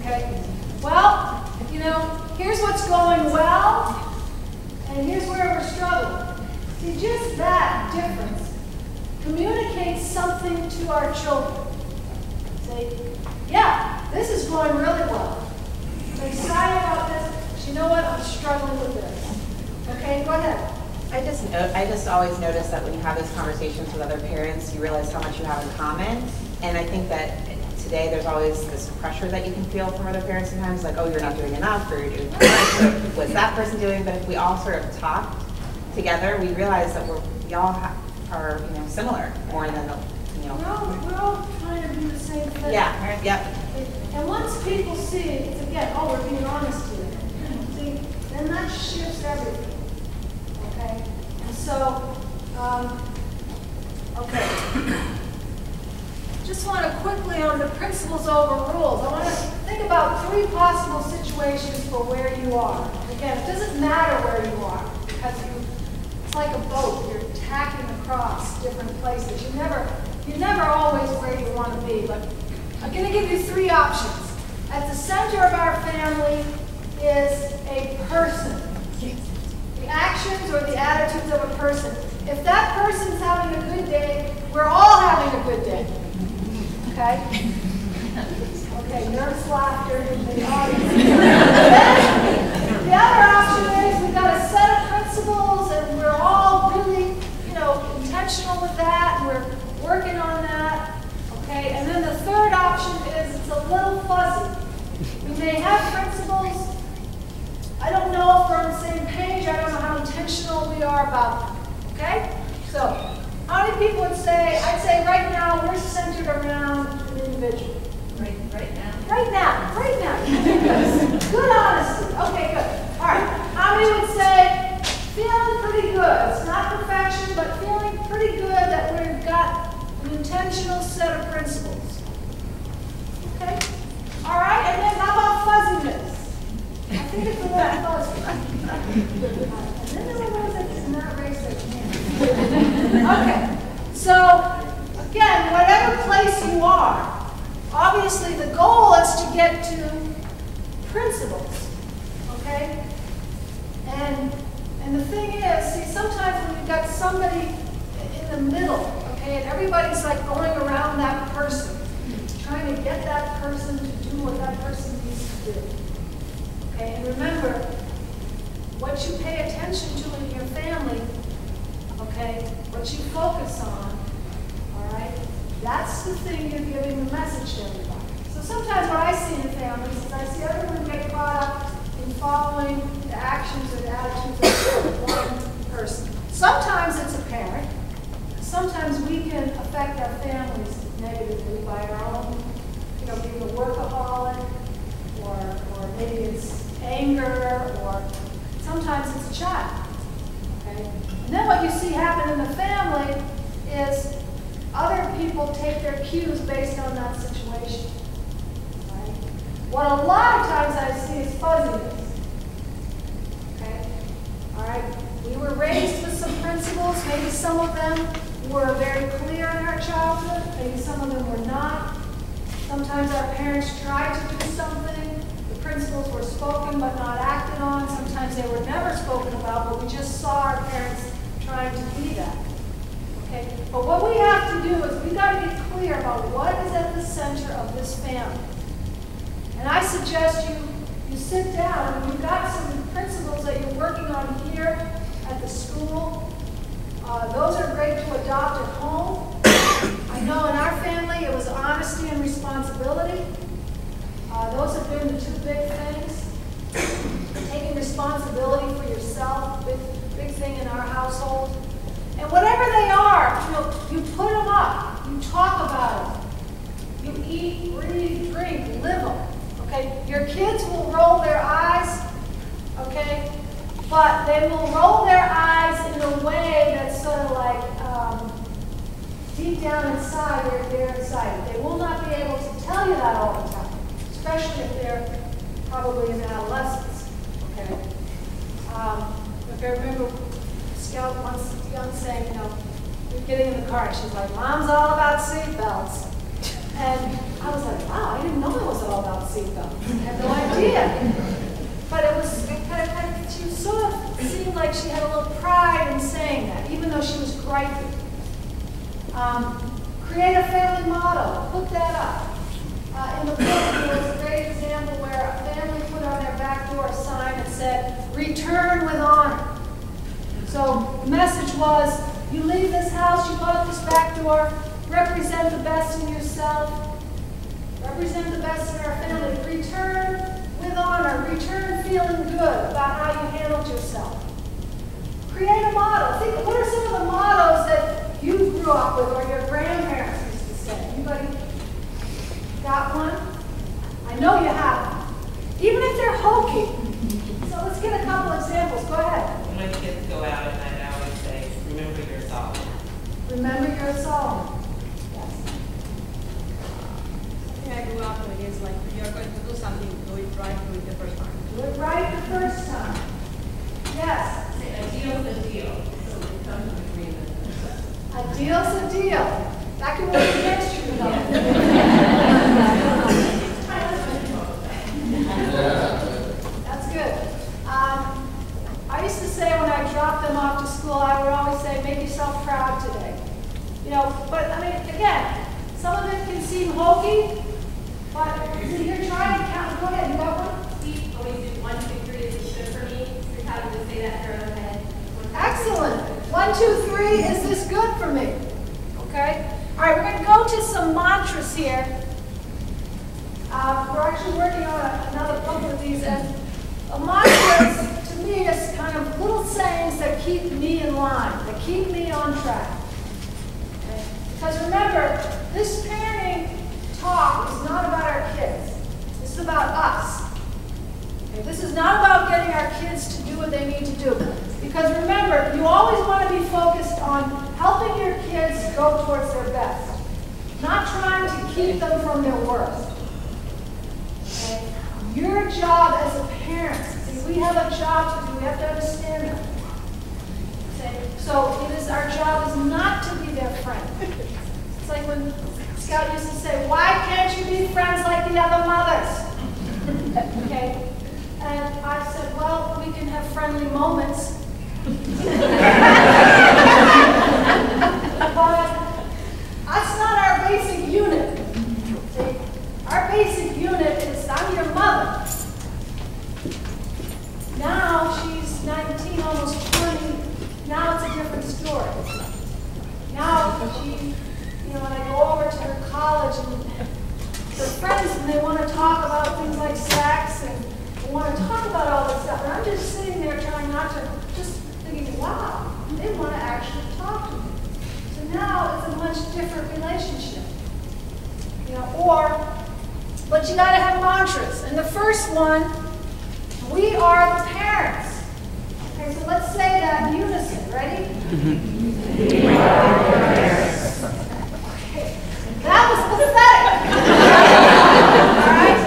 Okay? Well, you know, here's what's going well, and here's where we're struggling. See, just that difference communicates something to our children. Say, yeah, this is going really well. I'm excited about this, but you know what? I'm struggling with this. Okay, go ahead. I just always notice that when you have those conversations with other parents, you realize how much you have in common. And I think that today there's always this pressure that you can feel from other parents sometimes, like, oh, you're not doing enough, or you're doing too much, or what's that person doing? But if we all sort of talk together, we realize that we all are, you know, similar more than, you know. We're all trying to do the same thing. Yeah, yep. And once people see, it's again, oh, we're being honest here. See, then that shifts everything. Okay? And so, okay. Just want to quickly on the principles over rules. I want to think about 3 possible situations for where you are. Again, it doesn't matter where you are because it's like a boat. You're tacking across different places. You're never always where you want to be. But I'm going to give you 3 options. At the center of our family is a person. The actions or the attitudes of a person. If that person's having a good day, we're all having a good day. Okay? Okay, nervous laughter in the audience. Then, the other option is we've got a set of principles and we're all really, you know, intentional with that and we're working on that. Okay? And then the third option is it's a little fuzzy. We may have principles. I don't know if we're on the same page. I don't know how intentional we are about them. Okay? So, how many people would say, I'd say right now we're centered around an individual. Right now. Right now. Right now. Good honesty. Okay, good. All right. How many would say, feeling pretty good? It's not perfection, but feeling pretty good that we've got an intentional set of principles. Okay? All right, and then how about fuzziness? I think it's a little fuzzy. And then there are those that cannot raise their hand. Okay, so again, whatever place you are, obviously the goal is to get to principles. Okay? And the thing is, see, sometimes when you've got somebody in the middle, okay, and everybody's like going around that person, trying to get that person to do what that person needs to do. Okay, and remember, what you pay attention to in your family, okay, what you focus on, all right, that's the thing you're giving the message to everybody. So sometimes what I see in families is I see everyone get caught up in following the actions or the attitudes of one person. Sometimes it's a parent. Sometimes we can affect our families negatively by our own, you know, being a workaholic, or maybe it's anger, or sometimes it's a child. Okay? And then what you see happen in the family is other people take their cues based on that situation. Right? What a lot of times I see is fuzziness. Okay? All right? We were raised with some principles. Maybe some of them were very clear in our childhood. Maybe some of them were not. Sometimes our parents tried to do something. The principles were spoken but not acted on. Sometimes they were never spoken about, but we just saw our parents trying to be that. Okay? But what we have to do is we've got to get clear about what is at the center of this family. And I suggest you sit down and you've got some principles that you're working on here at the school. Those are great to adopt at home. I know in our family it was honesty and responsibility. Those have been the 2 big things. Taking responsibility for yourself, big thing in our household. And whatever they are, you put them up. You talk about them. You eat, breathe, drink, live them. Okay? Your kids will roll their eyes, okay? But they will roll their eyes in a way that's sort of like deep down inside, they're excited. They will not be able to tell you that all the time, especially if they're probably in adolescence. Okay? If I remember Scout once saying, we're getting in the car, and she's like, Mom's all about seatbelts. And I was like, wow, I didn't know it was all know about seatbelts. I had no idea. But it was she sort of seemed like she had a little pride in saying that, even though she was griping. Create a family motto. Put that up. In the book, there was a great example where a family put on their back door a sign that said, "Return with honor." So the message was, you leave this house, you go out this back door, represent the best in yourself, represent the best in our family, return with honor, return feeling good about how you handled yourself. Create a motto. Think, what are some of the mottos that you grew up with or your grandparents used to say? Anybody got one? I know you have them. Even if they're hokey. So let's get a couple examples. Go ahead. When my kids go out at night, I always say, remember you're a Solomon. Remember you're a Solomon. Yes. Something I grew up with is like, if you're going to do something, do it right, do it the first time. Do it right the first time. Yes. A deal's a deal. So we come to an agreement. A deal's a deal. That can work against you, though. That's good. I used to say when I dropped them off to school, I would always say, make yourself proud today. You know, but I mean, again, some of it can seem hokey, but you're trying to count. Go ahead, you got one? We always do 1, 2, 3 is good for me. So you're having to say that in your own head. Excellent. 1, 2, 3, is this good for me? Okay? All right, we're going to go to some mantras here. We're actually working on another couple of these, and mantras to me is kind of little sayings that keep me in line, that keep me on track. Okay? Because remember, this parenting talk is not about our kids. This is about us. Okay? This is not about getting our kids to do what they need to do. Because remember, you always want to be focused on helping your kids go towards their best, not trying to keep them from their worst. Okay? Your job as a parent, see, we have a job to do, we have to understand that. Okay? So it is our job is not to be their friend. It's like when Scout used to say, why can't you be friends like the other mothers? Okay? And I said, well, we can have friendly moments. But that's not our basic unit. See? Our basic unit is, I'm your mother. Now she's 19, almost 20. Now it's a different story. Now she, when I go over to her college and her friends, and they want to talk about things like sex, and they want to talk about all this stuff. And I'm just sitting there trying not to, just thinking, wow, they want to actually talk to me. So now it's a much different relationship. But you got to have mantras. And the first one, we are the parents. Okay, so let's say that in unison. Ready? We are the parents. Okay. That was pathetic. All right?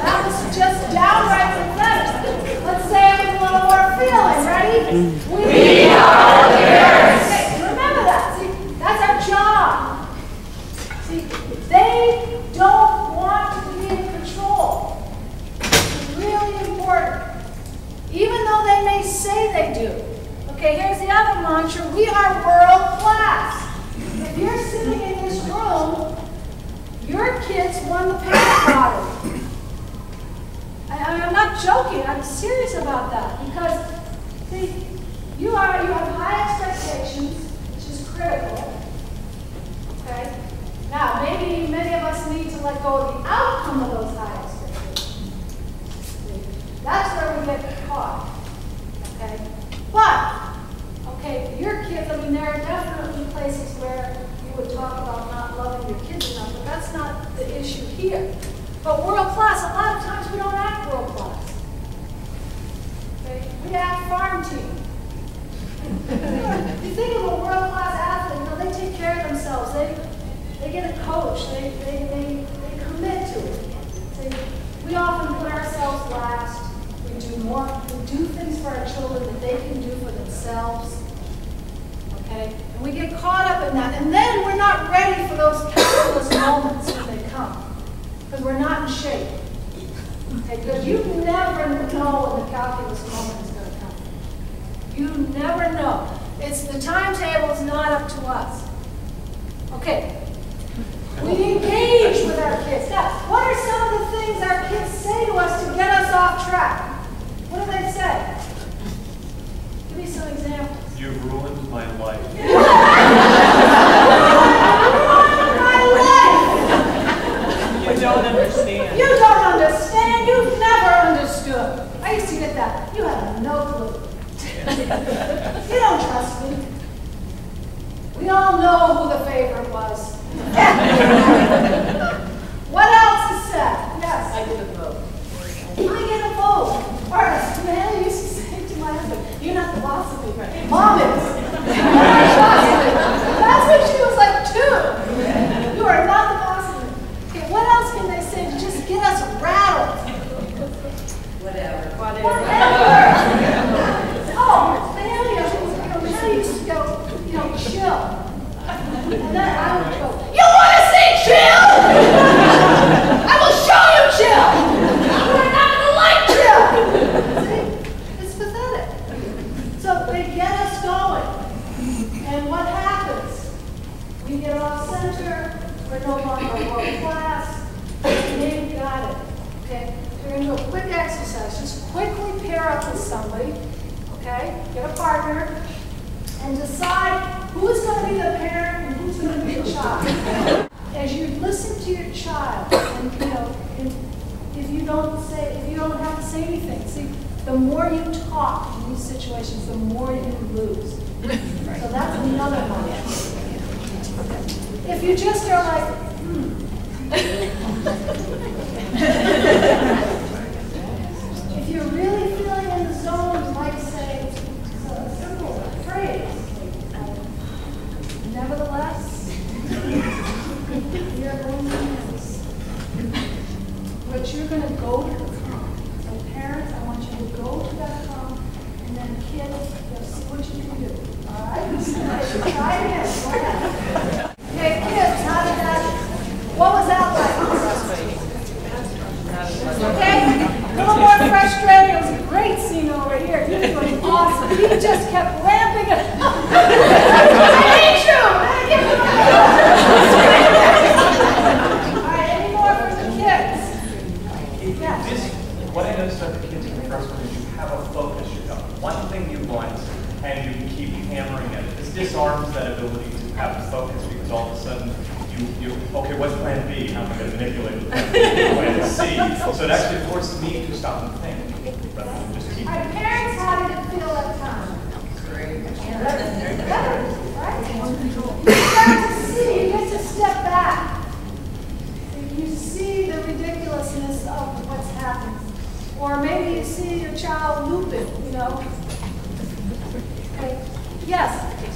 That was just downright pathetic. Let's say it with a little more feeling. Ready? We are the parents. Okay, remember that. See, that's our job. See, they don't want to be in control. It's really important. Even though they may say they do. Okay, here's the other mantra. We are world class. If you're sitting in this room, your kids won the parent lottery. I'm not joking. I'm serious about that. Because, see, you have high expectations, which is critical. Okay? Now, maybe many of us need to let go of the outcome of those high expectations. That's where we get caught. Okay? But, okay, your kids, there are definitely places where you would talk about not loving your kids enough, but that's not the issue here. But world class, a lot of times we don't act world class. Okay? We act farm team. If you think of a world class athlete, they take care of themselves. They get a coach. They commit to it. We often put ourselves last. We do things for our children that they can do for themselves. Okay? And we get caught up in that. And then we're not ready for those capitalist moments when they come. Because we're not in shape. Okay, because you never know when the calculus moment is going to come. You never know. It's the timetable is not up to us. Okay. We engage with our kids. Now, what are some of the things our kids say to us to get us off track? What do they say? Give me some examples. You've ruined my life. You ruined my life! You don't understand. You don't understand. You've never understood. I used to get that. You have no clue. You don't trust me. We all know who the favorite was. What else is said? Yes. I get a vote. I get a vote. Or man used to say to my husband, "You're not the boss of me, right? Mom is. You're not the boss of me." That's when she was like 2. You are not the boss of me. Okay, what else can they say to just get us rattled? Whatever. Oh, Mahalia used to go, chill. And then I would go, "You want to see chill? I will show you chill. You are not going to like chill." See? It's pathetic. So they get us going. And what happens? We get off center. We're no longer world class. Maybe got it. Okay? We're going to do a quick exercise. Just quickly pair up with somebody. Okay? Get a partner. And decide who's going to be the parent and who's going to be the child. As you listen to your child, and if you don't have to say anything, see, the more you talk in these situations, the more you lose. So that's another one. If you just are like, if you're really feeling in the zone, you might say a simple phrase. Nevertheless, we are going to do this. But you're going to go to the calm. So parents, I want you to go to that calm, and then kids, you'll see what you can do. All right? Try it again. Go ahead. Okay, kids, how did that, what was that like? Okay? A little more frustrating. It was a great scene over here. He was doing awesome. He just kept ramping it up. I hate you! All right, any more for the kids? Yes. What I noticed about the kids in the first one is you have a focus. You got one thing you want, and you keep hammering at it. This disarms that ability to have focus because all of a sudden okay, what's plan B? How am I going to manipulate the plan C? So it actually forces me to stop and think rather than just keep. All right, parents, how did it feel at time? Great. Right? You start to see, you get to step back. You see the ridiculousness of what's happening. Or maybe you see your child looping, Okay. Yes.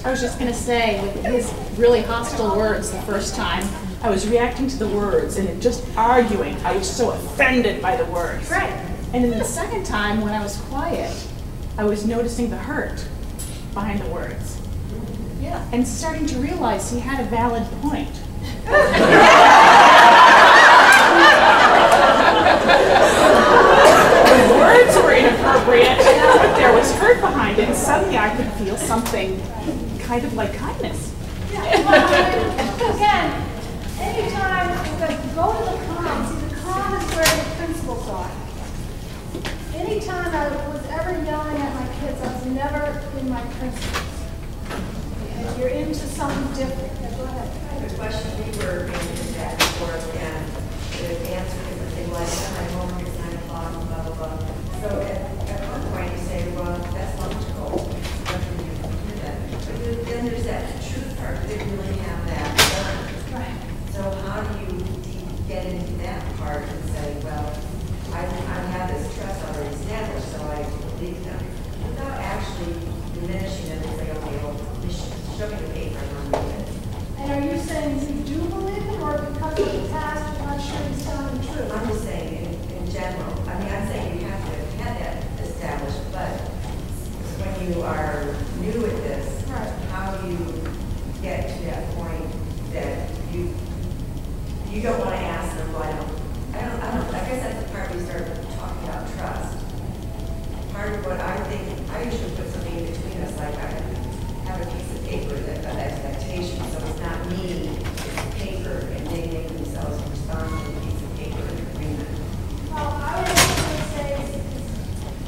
I was just going to say, with his really hostile words the first time, I was reacting to the words and just arguing. I was so offended by the words. Right. And then the second time, when I was quiet, I was noticing the hurt behind the words. Yeah. And starting to realize he had a valid point. The words were inappropriate, but there was hurt behind it, and suddenly I could feel something kind of like kindness. Yeah. Well, again, anytime you go to the calm, see, the calm is where the principles are. Anytime I was ever yelling at my kids, I was never in my principles. And you're into something different. Go ahead. I have a question. We were answering back and forth, and the answer is the thing like, my homework is 9 o'clock, blah, blah, blah. So at one point you say, well, that's logical. When you do that. But then there's that truth part. They really have that. Right. So how do you get into that part and say, well, I have this trust already established, so I believe them, without actually diminishing it and say, okay, well, show me the paper and I'll read it. And are you saying you do believe him, or because of the past, you're not sure he's telling the truth? I'm just saying in general. I mean, I'm saying you have to have that established, but when you are new at this, Right. how do you get to that point that you don't want to ask them, well, I don't, I guess that's the part we start talking about trust. Part of what I think, I usually put something in between us, like I have a piece of paper that of expectation, so it's not me, it's paper, and they make themselves respond to the piece of paper in agreement. Well, I would also say,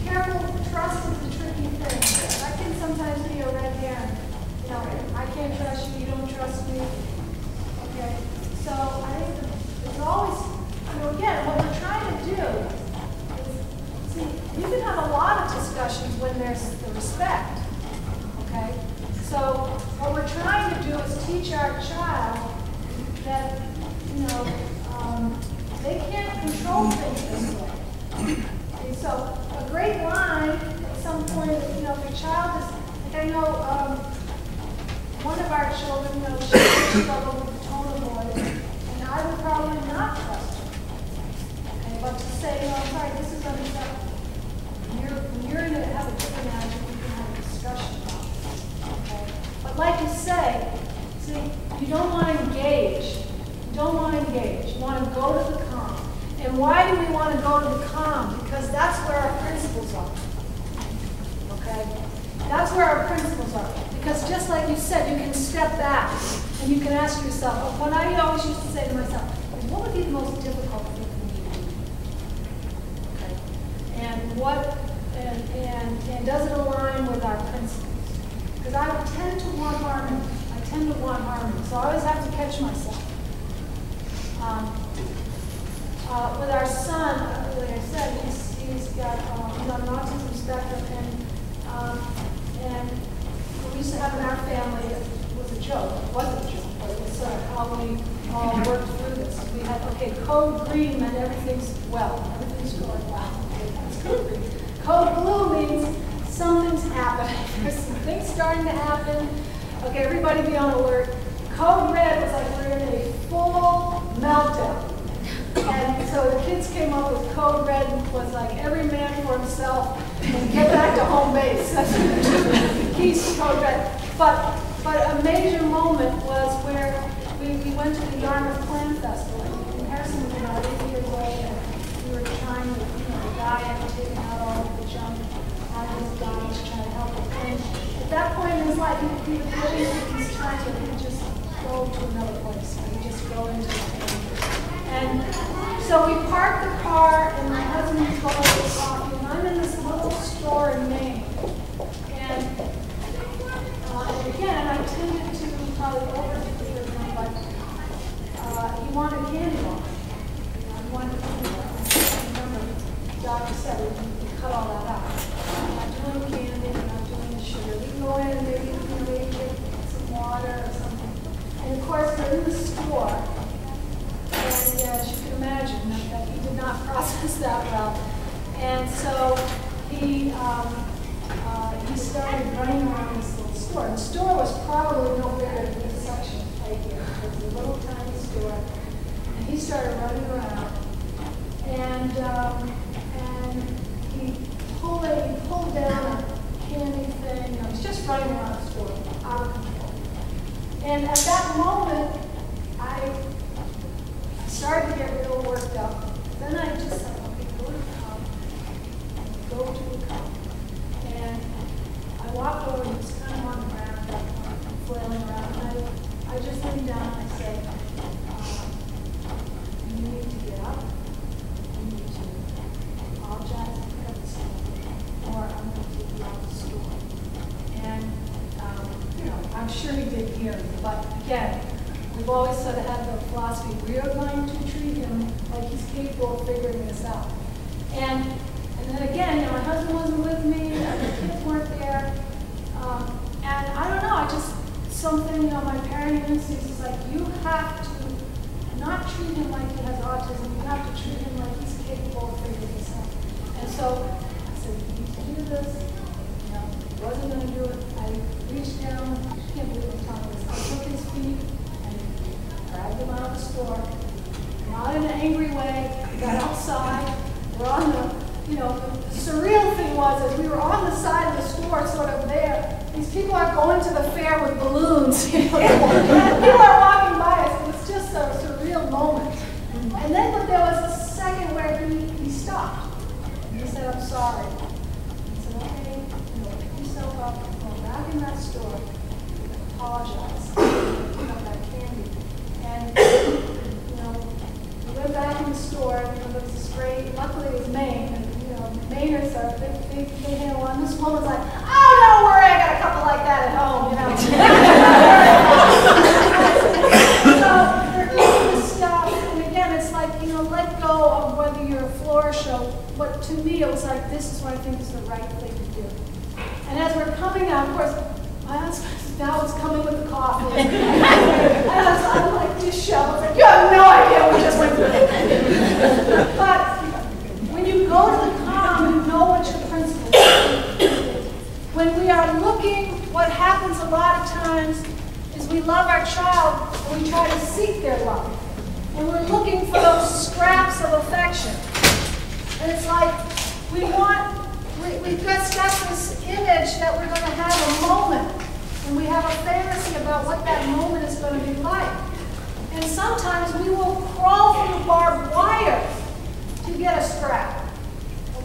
careful, trust is a tricky thing. That can sometimes be a red herring. You know, I can't trust you, you don't trust me. Okay, so I think there's always, you know, again, what we're trying to do is, see, you can have a lot of discussions when there's the respect. Okay, so what we're trying to do is teach our child that, you know, they can't control things this way. Okay, so a great line at some point, you know, if a child is, like I know one of our children, you know, she struggled with the tone of voice, and I would probably not trust her. Okay, but to say, no, I'm sorry, this is unacceptable. When you're going to have a different attitude, we can have a discussion about it. Okay? But like you say, see, you don't want to engage. You don't want to engage. You want to go to the calm. And why do we want to go to the calm? Because that's where our principles are. Okay? That's where our principles are. Because just like you said, you can step back and you can ask yourself, what I always used to say to myself, what would be the most difficult thing for me to do? Okay? And does it align with our principles? Because I tend to want harmony. I tend to want harmony. So I always have to catch myself. With our son, like I said, he's got an autism spectrum, and we used to have in our family, it was a joke. It wasn't a joke, but it was sort of how we all worked through this. We had, okay, code green meant everything's well, everything's going well. Okay, that's code green. Code blue means something's happening. There's some things starting to happen. Okay, everybody be on alert. Code red was like we're in a full meltdown. And so the kids came up with code red was like every man for himself and get back to home base. That's the keys to code red. But a major moment was where we went to the Yarmouth Plant Festival. And Harrison was about 8 years old, and we were trying to, you know, the guy had taken out all of the junk out of his diet to try to help him. And at that point in his life, he was really, he's trying to just go to another place. He just go into the family. And so we parked the car, and my husband's going to get coffee, and I'm in this little store in Maine. And again, I tended to probably overfeed him, but he wanted candy bar. He wanted candy bar. I remember the doctor said we cut all that out. I'm not doing candy, I'm not doing the sugar. We can go in and maybe get some water or something. And of course, we're in the store. And as you can imagine, that he did not process that well. And so he started running around this little store. And the store was probably no bigger than this section right here. It was a little tiny store. And he started running around. And he pulled down a candy thing. You know, he's just running around the store, out of control. And at that moment, I started to get real worked up. Then I just said, okay, go to the car. Go to the car. And I walked over, and he was kind of on the ground, flailing around. And I just leaned down and I said, you need to get up. You need to apologize and pick up the store, or I'm going to take you out of the store. And, you know, I'm sure he did hear me, but again, we've always sort of had the philosophy, we are going to treat him like he's capable of figuring this out. And then again, you know, my husband wasn't with me, the kids weren't there. And I don't know, I just, something, you know, my parenting instincts is like, you have to not treat him like he has autism, you have to treat him like he's capable of figuring this out. And so I said, you need to do this. You know, he wasn't going to do it. I reached down, I can't believe I'm telling this, I took his feet, grabbed him out of the store, not in an angry way, we got outside, we're on the, you know, the surreal thing was that we were on the side of the store, sort of there. These people are going to the fair with balloons, you know, people are walking by us, it was just a surreal moment. And then there was a second where he stopped. said, I'm sorry. I said, okay, pick yourself up, go back in that store, apologize, pick up that candy. And, we went back in the store, and there was this great, luckily it was Maine, and, Mainers are big handle on. This woman's like, oh, don't worry, I got a couple like that at home, So, they're eating this stuff, and again, it's like, let go of whether you're a flourish or what, to me, it was like, this is what I think is the right thing to do. And as we're coming out, of course, my husband now is coming with the coffee. And I'm like disheveled. Like, you have no idea what we just went through. But when you go to the calm, you know what your principle is. When we are looking, what happens a lot of times is we love our child and we try to seek their love. And we're looking for those scraps of affection. And it's like we've got this image that we're going to have a moment. And we have a fantasy about what that moment is going to be like. And sometimes we will crawl through barbed wire to get a scrap.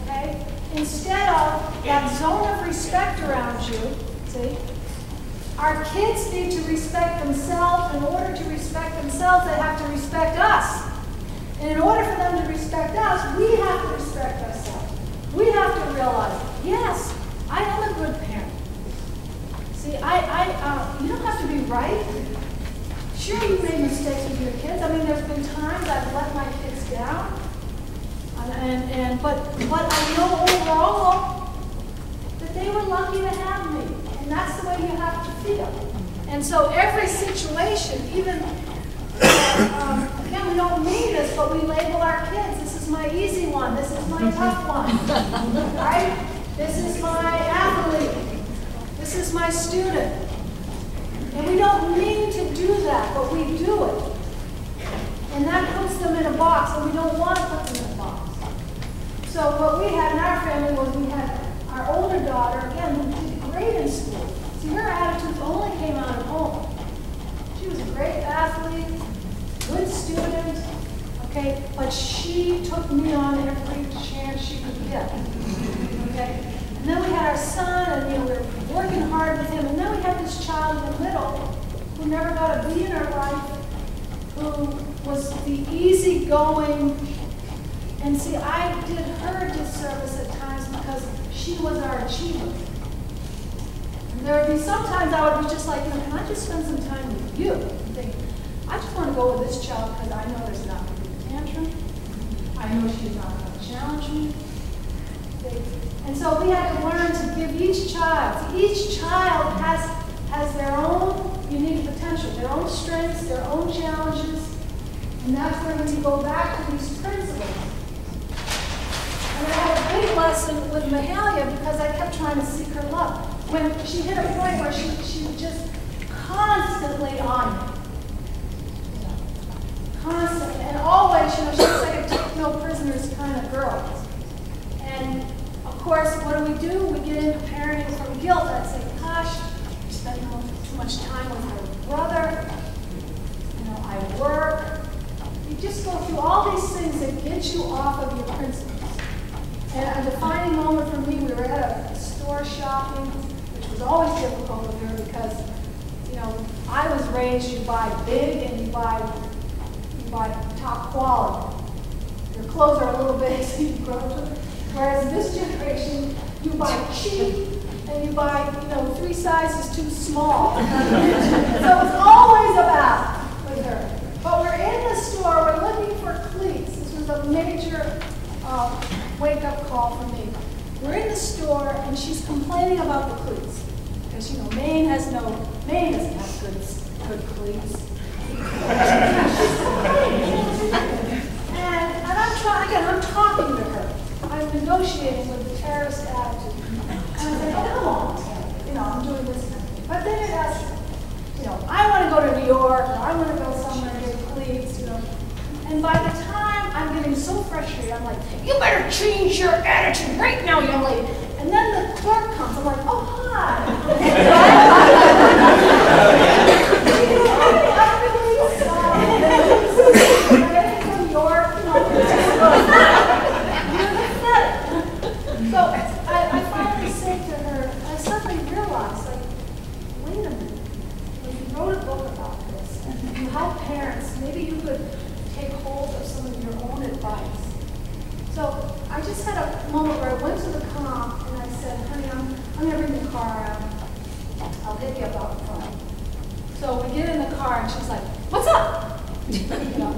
Okay? Instead of that zone of respect around you, see? Our kids need to respect themselves. In order to respect themselves, they have to respect us. And in order for them to respect us, we have to respect ourselves. We have to realize, yes, I am a good parent. See, you don't have to be right. Sure, you made mistakes with your kids. I mean, there's been times I've let my kids down. But I know overall that they were lucky to have me. And that's the way you have to feel. And so every situation, even, again, we don't mean this, but we label our kids. This is my easy one. This is my tough one. Right? This is my athlete. This is my student. And we don't mean to do that, but we do it. And that puts them in a box, and we don't want to put them in a box. So what we had in our family was we had our older daughter, again, who did great in school. See, her attitudes only came out at home. She was a great athlete, good student, okay, but she took me on every chance she could get, okay? And then we had our son, and we were working hard with him, and then we had this child in the middle who never got a B in her life, who was the easygoing, and see, I did her a disservice at times because she was our achiever. And there would be sometimes I would be just like, can I just spend some time with you? And think, I just want to go with this child because I know there's not going to be a tantrum. I know she's not going to challenge me. And so we had to learn to give each child has their own unique potential, their own strengths, their own challenges. And that's where when you go back to these principles. And I had a big lesson with Mahalia because I kept trying to seek her love. When she hit a point where she was just constantly on me. Constantly. And always, she was like a take no prisoners kind of girl. And of course, what do? We get into parenting from guilt. I'd say, gosh, you're spending too much time with your brother. I work. You just go through all these things that get you off of your principles. And a defining moment for me, we were at a store shopping, which was always difficult with her because, I was raised, you buy big and you buy top quality. Your clothes are a little big, so you grow to it. Whereas this generation, you buy cheap and you buy, 3 sizes too small. So it's always about with her. But we're in the store, we're looking for cleats. This was a major wake-up call for me. We're in the store and she's complaining about the cleats. Because, Maine doesn't have good cleats. And I'm talking to her. I'm negotiating with the terrorist attitude. And I say, oh, come on. I'm doing this. But then it has, I want to go to New York, or I want to go somewhere and get cleats, And by the time I'm getting so frustrated, I'm like, you better change your attitude right now, young lady. And then the clerk comes. I'm like, oh, hi. advice. So I just had a moment where I went to the comp and I said, honey, I'm gonna bring the car out. I'll pick you up out front. So we get in the car and she's like, what's up? You know?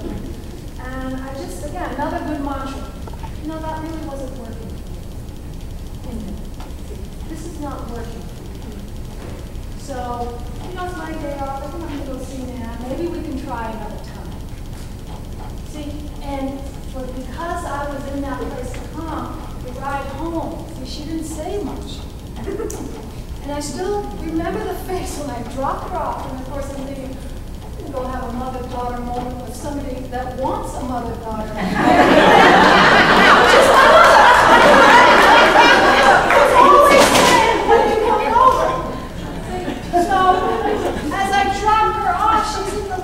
And I just, again, another good mantra. You know, that really wasn't working. This is not working. So, you know, it's my day off. I think I'm going to go see Nan. Maybe we can try another time. See, and because I was in that place to come, the ride home, see, she didn't say much. And I still remember the face when I dropped her off. And of course, I'm thinking, I'm going to go have a mother-daughter moment with somebody that wants a mother-daughter. As I dropped her off, she's in the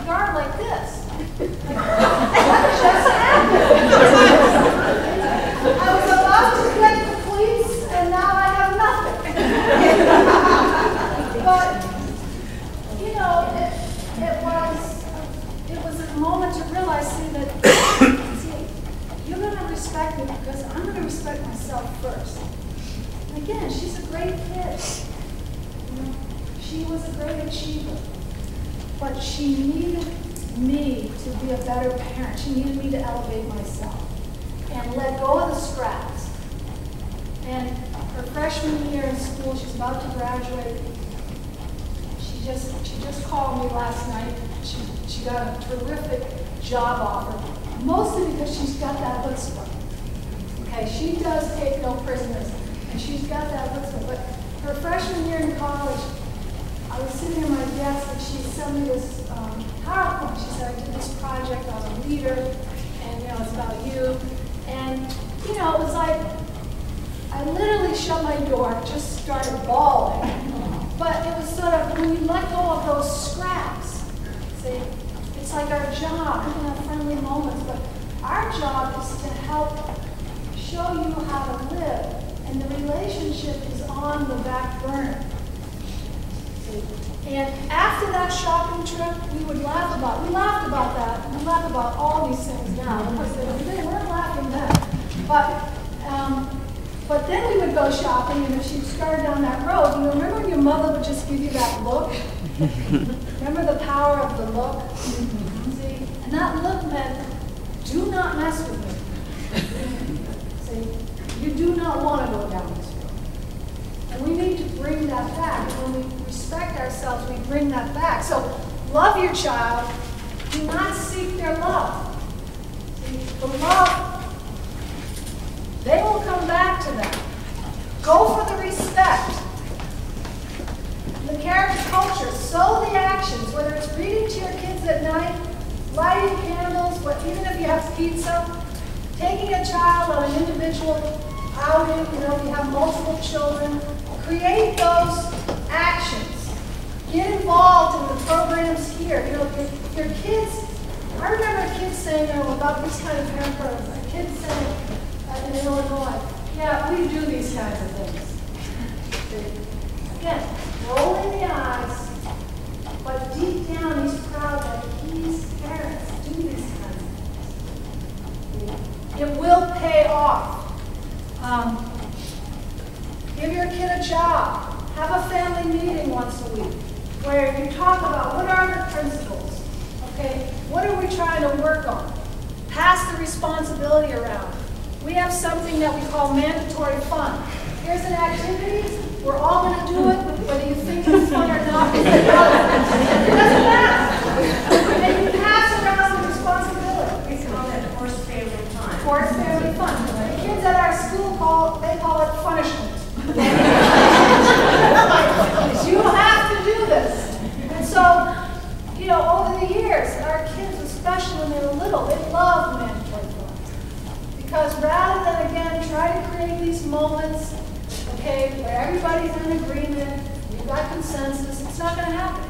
yard like this. What just happened? I was about to get the police, and now I have nothing. But, you know, it was a moment to realize, you're going to respect me because I'm going to respect myself first. And again, she's a great kid. She was a great achiever, but she needed me to be a better parent. She needed me to elevate myself and let go of the scraps. And her freshman year in school, she's about to graduate. She just called me last night. She got a terrific job offer, mostly because she's got that chutzpah. Okay, she does take no prisoners, and she's got that chutzpah. But her freshman year in college, I was sitting at my desk and she sent me this PowerPoint. She said, I did this project on a leader, and you know, it's about you. And you know, it was like, I literally shut my door, just started bawling. But it was sort of, when you let go of those scraps, see, it's like our job, we can have friendly moments, but our job is to help show you how to live, and the relationship is on the back burner. And after that shopping trip, we would laugh about, we laughed about that, and we laugh about all these things now. Of course, they weren't laughing then. But then we would go shopping, and if she'd started down that road, you remember when your mother would just give you that look? Remember the power of the look? See? And that look meant, do not mess with me. See? You do not want to go down this road. And we need to bring that back. And when we respect ourselves, we bring that back. So love your child. Do not seek their love. See, the love, they will come back to them. Go for the respect. The character culture, sow the actions, whether it's reading to your kids at night, lighting candles, but even if you have pizza, taking a child on an individual outing, you know, if you have multiple children, create those actions. Get involved in the programs here. You know, your kids, I remember kids saying, you know, about this kind of parent program, a kid saying in Illinois, yeah, we do these kinds of things. Again, rolling the eyes, but deep down he's proud that his parents do these kinds of things. It will pay off. Give your kid a job. Have a family meeting once a week where you talk about what are the principles, okay? What are we trying to work on? Pass the responsibility around. We have something that we call mandatory fun. Here's an activity. We're all going to do it, whether you think it's fun or not. It doesn't matter. And you pass around the responsibility. We call that forced family fun. Forced family fun. The kids at our school call it punishment. You have to do this. And so, you know, over the years, our kids, especially when they were little, they loved mandatory fun. Because rather than, again, try to create these moments, okay, where everybody's in agreement, you've got consensus, it's not going to happen.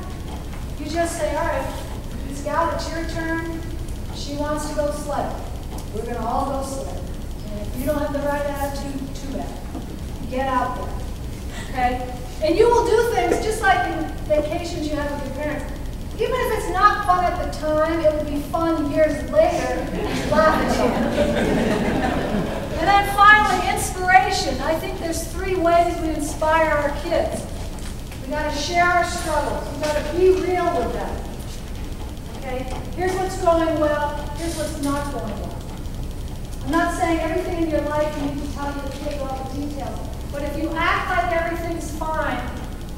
You just say, all right, Scout, it's your turn. She wants to go sledding. We're going to all go sledding. And if you don't have the right attitude, too bad. Get out there, okay? And you will do things just like in vacations you have with your parents. Even if it's not fun at the time, it will be fun years later. Laugh at inspiration. I think there's 3 ways we inspire our kids. We got to share our struggles. We got to be real with them. Okay? Here's what's going well. Here's what's not going well. I'm not saying everything in your life you need to tell your kid all the details. But if you act like everything's fine,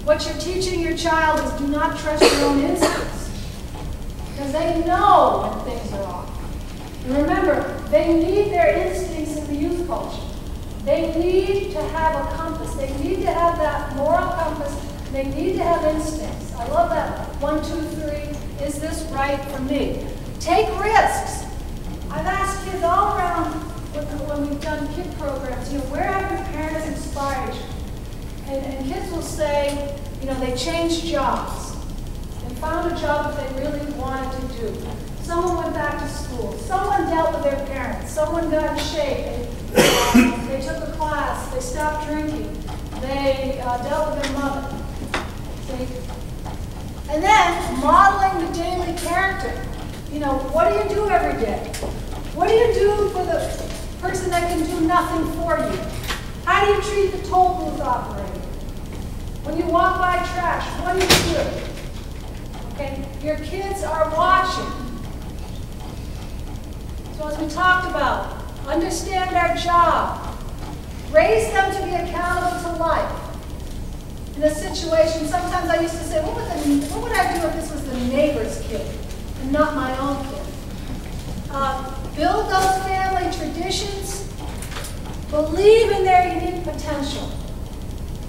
what you're teaching your child is do not trust your own instincts. Because they know when things are off. And remember, they need their instincts in the youth culture. They need to have a compass. They need to have that moral compass. They need to have instincts. I love that. 1, 2, 3. Is this right for me? Take risks. I've asked kids all around when we've done kid programs, where have your parents inspired you? And kids will say, they changed jobs. They found a job that they really wanted to do. Someone went back to school. Someone dealt with their parents. Someone got in shape. They took a class. They stopped drinking. They dealt with their mother. See? And then modeling the daily character. What do you do every day? What do you do for the person that can do nothing for you? How do you treat the toll booth operator? When you walk by trash, what do you do? Okay, your kids are watching. So as we talked about, understand our job. Raise them to be accountable to life. In a situation, sometimes I used to say, what would I do if this was the neighbor's kid and not my own kid? Build those family traditions. Believe in their unique potential.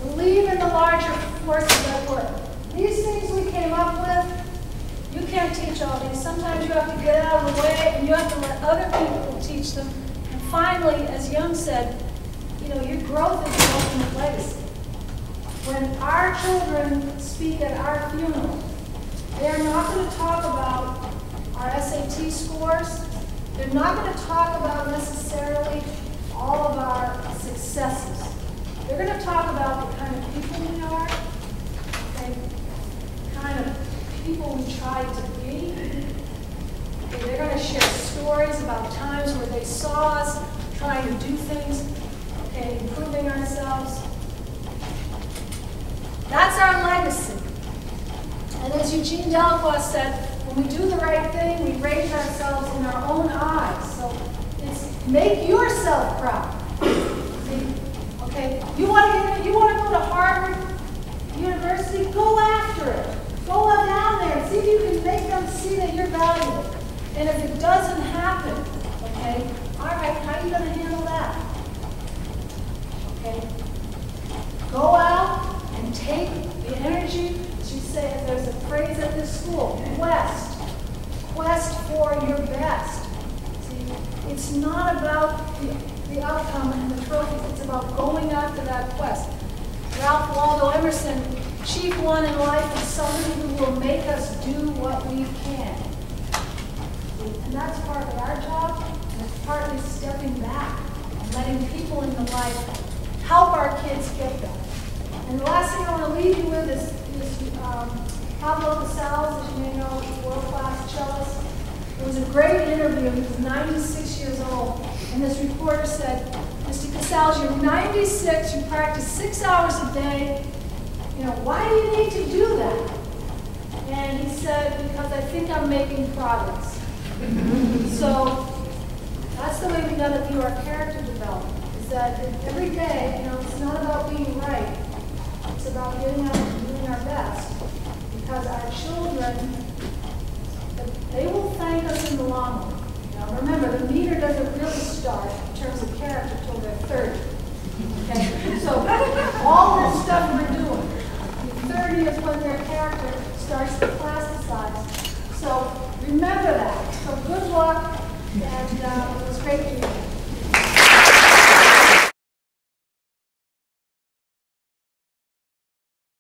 Believe in the larger forces at work. These things we came up with, you can't teach all these. Sometimes you have to get out of the way and you have to let other people teach them. And finally, as Young said, your growth is the ultimate legacy. When our children speak at our funeral, they are not going to talk about our SAT scores. They're not going to talk about necessarily all of our successes. They're going to talk about the kind of people we are, okay, the kind of people we tried to be. Okay, they're going to share stories about times where they saw us trying to do things, okay, improving ourselves. That's our legacy. And as Eugene Delacroix said, when we do the right thing, we raise ourselves in our own eyes. So it's make yourself proud. See? Okay, you want to go to Harvard University? Go after it. Go down there and see if you can make them see that you're valuable. And if it doesn't happen, okay, all right, how are you going to handle that? Okay, go out and take the energy. As you say, there's a phrase at this school: quest for your best. See, it's not about the outcome and the trophies. It's about going after that quest. Ralph Waldo Emerson, chief one in life is somebody who will make us do what we can. And that's part of our job, and it's partly stepping back and letting people in the life help our kids get there. And the last thing I want to leave you with is Pablo Casals, as you may know, world-class cellist. It was a great interview. He was 96 years old. And this reporter said, Mr. Casals, you're 96, you practice 6 hours a day. Why do you need to do that? And he said, because I think I'm making progress. So that's the way we got to view our character development, is that every day, it's not about being right. It's about getting out and doing our best. Because our children, they will thank us in the long run. Now remember, the meter doesn't really start in terms of character until they're 30. Okay? So all this stuff we're doing, 30 is when their character starts to plasticize. So remember that. So good luck, and it was great to meet you.